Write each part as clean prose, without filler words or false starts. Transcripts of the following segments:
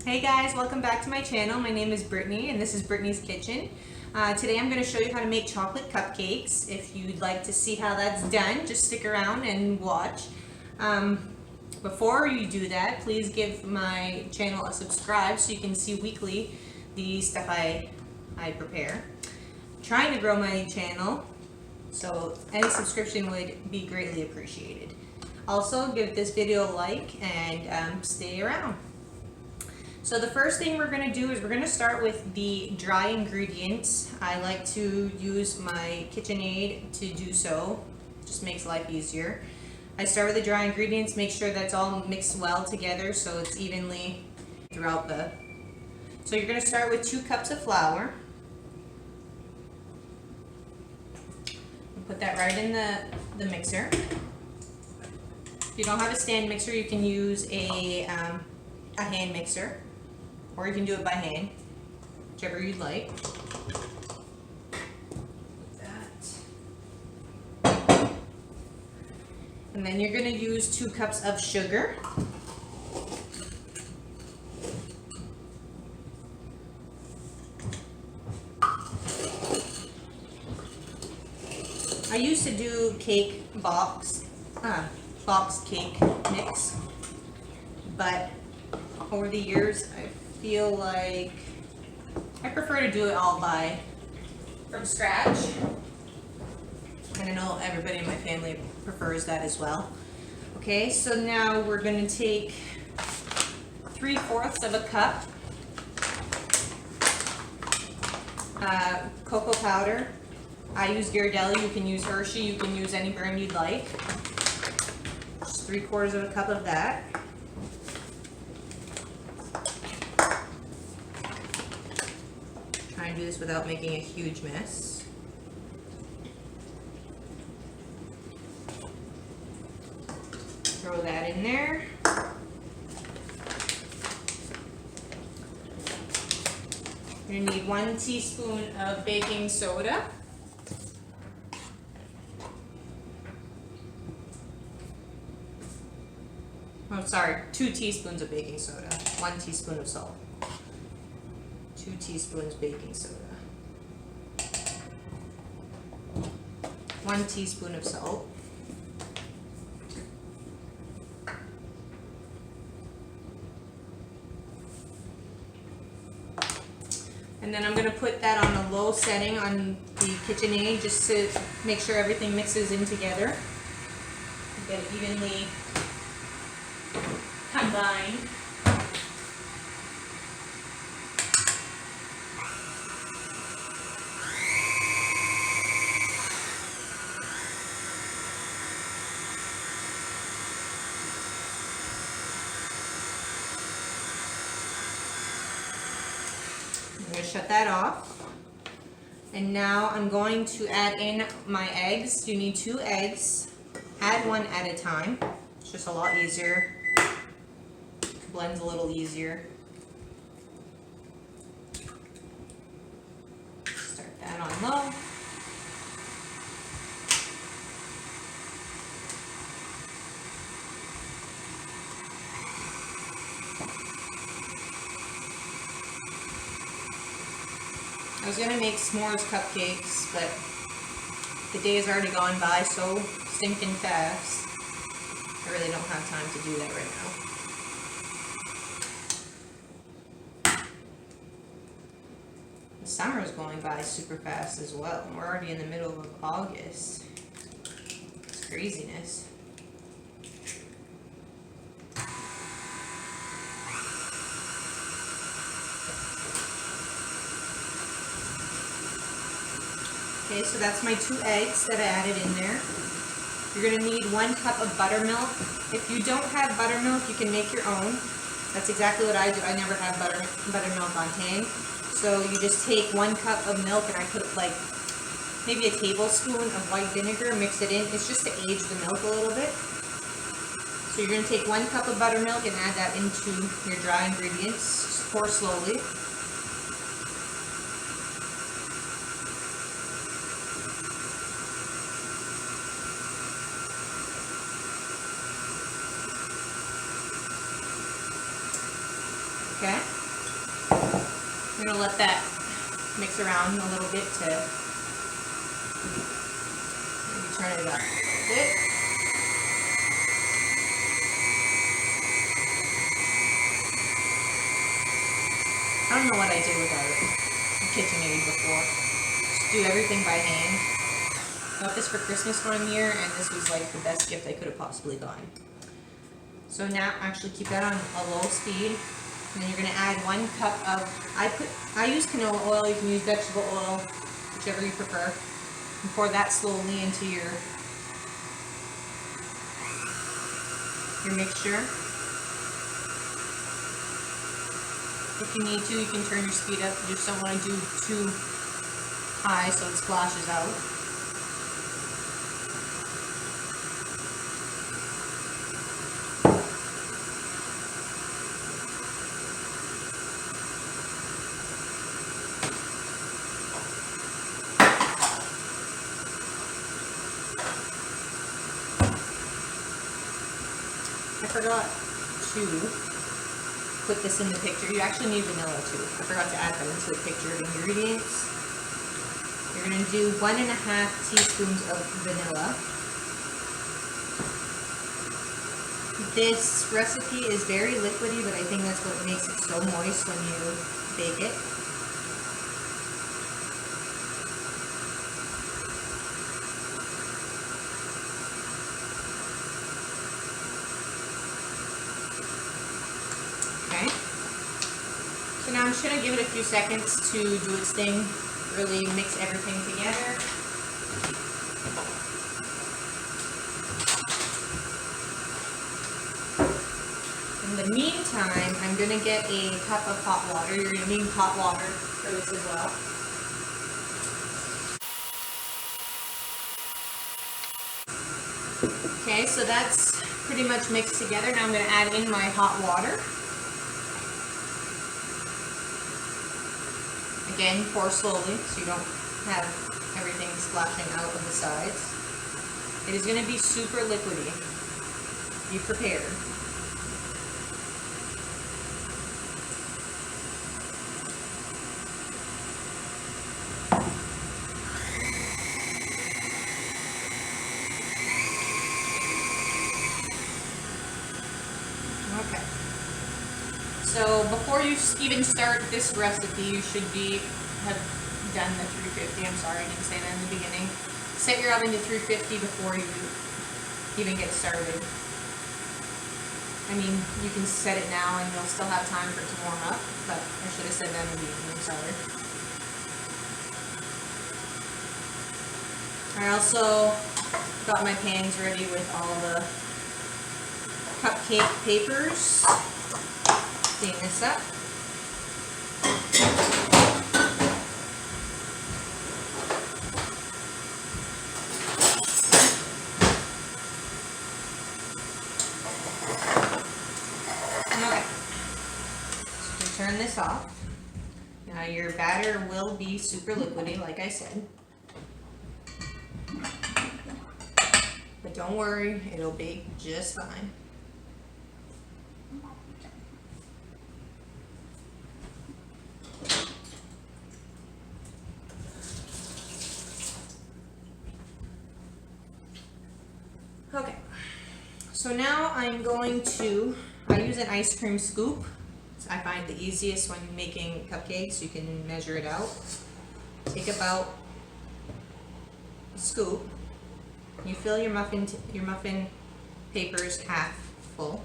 Hey guys, welcome back to my channel. My name is Brittany and this is Brittany's Kitchen. Today I'm going to show you how to make chocolate cupcakes. If you'd like to see how that's done, just stick around and watch. Before you do that, please give my channel a subscribe so you can see weekly the stuff I prepare. I'm trying to grow my channel, so any subscription would be greatly appreciated. Also, give this video a like and stay around. So the first thing we're going to do is we're going to start with the dry ingredients. I like to use my KitchenAid to do so. It just makes life easier. I start with the dry ingredients, make sure that's all mixed well together so it's evenly throughout the... So you're going to start with 2 cups of flour. Put that right in the mixer. If you don't have a stand mixer, you can use a hand mixer. Or you can do it by hand, whichever you'd like. That. And then you're going to use 2 cups of sugar. I used to do box cake mix, but over the years I feel like I prefer to do it all from scratch. And I know everybody in my family prefers that as well. Okay, so now we're going to take 3/4 of a cup cocoa powder. I use Ghirardelli, you can use Hershey, you can use any brand you'd like. Just 3/4 of a cup of that. Try and do this without making a huge mess. Throw that in there. You're going to need 1 teaspoon of baking soda. Oh, sorry, 2 teaspoons of baking soda, 1 teaspoon of salt. 2 teaspoons baking soda, 1 teaspoon of salt, and then I'm going to put that on a low setting on the KitchenAid just to make sure everything mixes in together. Get it evenly combined. I'm going to shut that off. And now I'm going to add in my eggs. You need 2 eggs. Add 1 at a time. It's just a lot easier. Blends a little easier. Start that on low. I was going to make s'mores cupcakes, but the day has already gone by so stinking fast. I really don't have time to do that right now. The summer is going by super fast as well. We're already in the middle of August. It's craziness. Okay, so that's my 2 eggs that I added in there. You're going to need 1 cup of buttermilk. If you don't have buttermilk, you can make your own. That's exactly what I do. I never have buttermilk on hand. So you just take 1 cup of milk and I put like maybe a tablespoon of white vinegar, mix it in. It's just to age the milk a little bit. So you're going to take 1 cup of buttermilk and add that into your dry ingredients. Just pour slowly. Okay. gonna let that mix around a little bit to maybe turn it up a little bit. I don't know what I did without a KitchenAid before. Just do everything by hand. Got this for Christmas one year, and this was like the best gift I could have possibly gotten. So now, actually keep that on a low speed, and then you're gonna add 1 cup of, I use canola oil, you can use vegetable oil, whichever you prefer. And pour that slowly into your mixture. If you need to, you can turn your speed up. You just don't want to do too high so it splashes out. I forgot to put this in the picture. You actually need vanilla too. I forgot to add that into the picture of ingredients. You're going to do 1.5 teaspoons of vanilla. This recipe is very liquidy, but I think that's what makes it so moist when you bake it. So now I'm just going to give it a few seconds to do its thing, really mix everything together. In the meantime, I'm going to get a cup of hot water. You're going to need hot water for this as well. Okay, so that's pretty much mixed together. Now I'm going to add in my hot water. Again, pour slowly so you don't have everything splashing out of the sides. It is going to be super liquidy. Be prepared. Okay. So before you even start this recipe, you should have done the 350. I'm sorry, I didn't say that in the beginning. Set your oven to 350 before you even get started. I mean, you can set it now and you'll still have time for it to warm up, but I should have said that in the beginning, I'm sorry. I also got my pans ready with all the cupcake papers. Clean this up. Okay. So turn this off. Now your batter will be super liquidy, like I said. But don't worry, it'll bake just fine. Okay, so now I'm going to, I use an ice cream scoop. I find the easiest when making cupcakes. You can measure it out. Take about a scoop. You fill your muffin papers half full.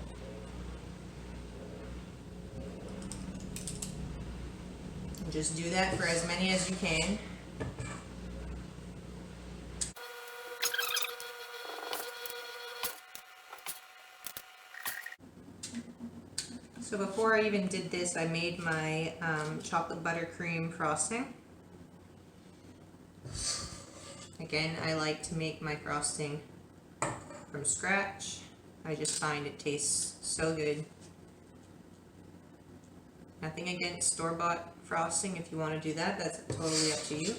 And just do that for as many as you can. So before I even did this, I made my chocolate buttercream frosting. Again, I like to make my frosting from scratch. I just find it tastes so good. Nothing against store-bought frosting. If you want to do that, that's totally up to you.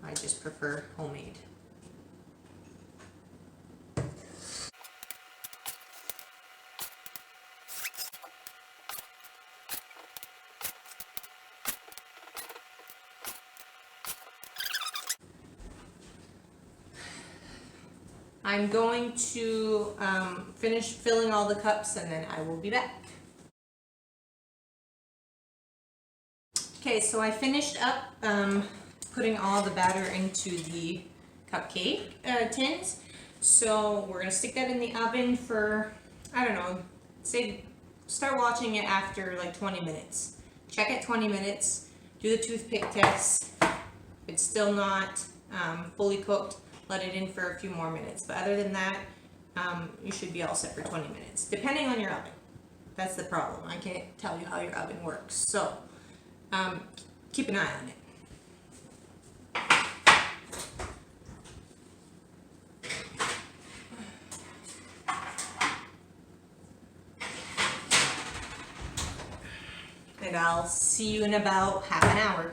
I just prefer homemade. I'm going to finish filling all the cups and then I will be back. Okay, so I finished up putting all the batter into the cupcake tins. So we're gonna stick that in the oven for, I don't know, say start watching it after like 20 minutes. Check at 20 minutes, do the toothpick test. If it's still not fully cooked, let it in for a few more minutes. But other than that, you should be all set for 20 minutes, depending on your oven. That's the problem. I can't tell you how your oven works. So keep an eye on it. And I'll see you in about half an hour.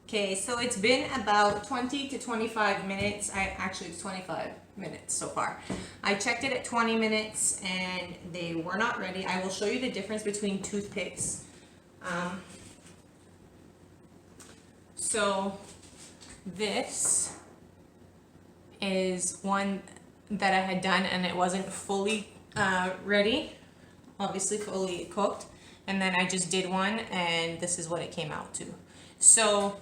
Okay, so it's been about 20 to 25 minutes. Actually, it's 25 minutes so far. I checked it at 20 minutes and they were not ready. I will show you the difference between toothpicks. So this is one that I had done and it wasn't fully ready, obviously fully cooked. And then I just did one and this is what it came out to. So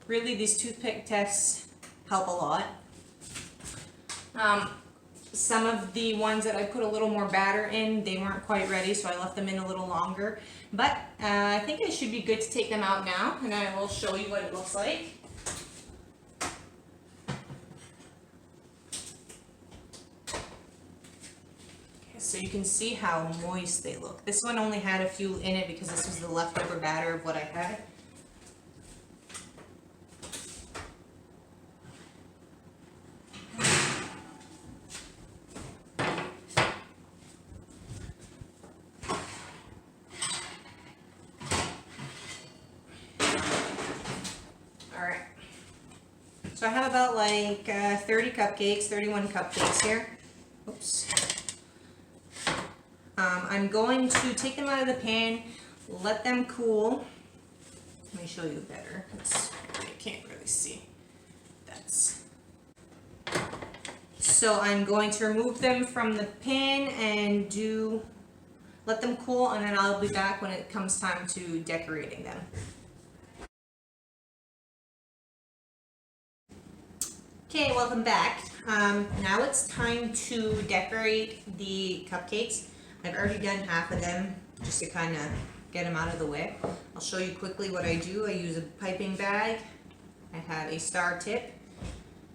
really these toothpick tests help a lot. Some of the ones that I put a little more batter in, they weren't quite ready, so I left them in a little longer. But I think it should be good to take them out now, and I will show you what it looks like. Okay, so you can see how moist they look. This one only had a few in it because this was the leftover batter of what I had. So I have about like 30 cupcakes, 31 cupcakes here. Oops. I'm going to take them out of the pan, let them cool. Let me show you better. I can't really see. So I'm going to remove them from the pan and let them cool, and then I'll be back when it comes time to decorating them. Okay, welcome back. Now it's time to decorate the cupcakes. I've already done half of them just to kind of get them out of the way. I'll show you quickly what I do. I use a piping bag. I have a star tip.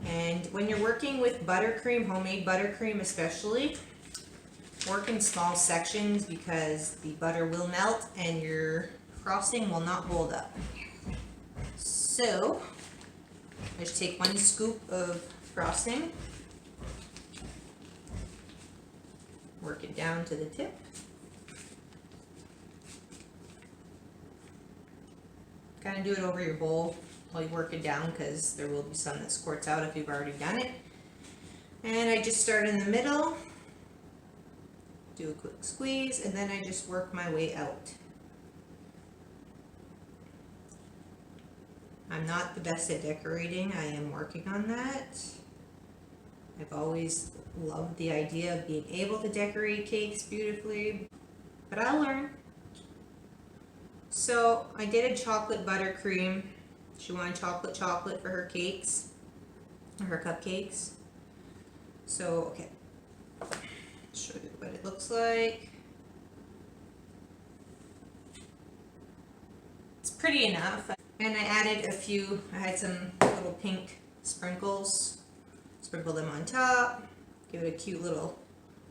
And when you're working with buttercream, homemade buttercream especially, work in small sections because the butter will melt and your frosting will not hold up. So I just take 1 scoop of frosting, work it down to the tip. Kind of do it over your bowl while you work it down because there will be some that squirts out if you've already done it. And I just start in the middle, do a quick squeeze, and then I just work my way out. I'm not the best at decorating. I am working on that. I've always loved the idea of being able to decorate cakes beautifully, but I'll learn. So I did a chocolate buttercream. She wanted chocolate for her cakes, or her cupcakes. So, okay, I'll show you what it looks like. It's pretty enough. And I added I had some little pink sprinkles, sprinkle them on top, give it a cute little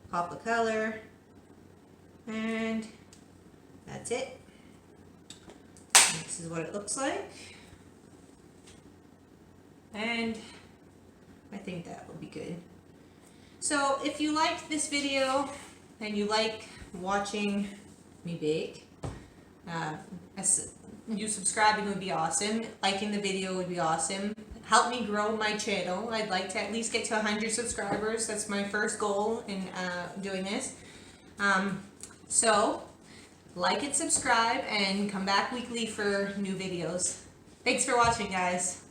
pop of color, and that's it. And this is what it looks like, and I think that will be good. So if you liked this video and you like watching me bake, you subscribing would be awesome. Liking the video would be awesome. Help me grow my channel. I'd like to at least get to 100 subscribers. That's my first goal in doing this. So like and subscribe and come back weekly for new videos. Thanks for watching, guys.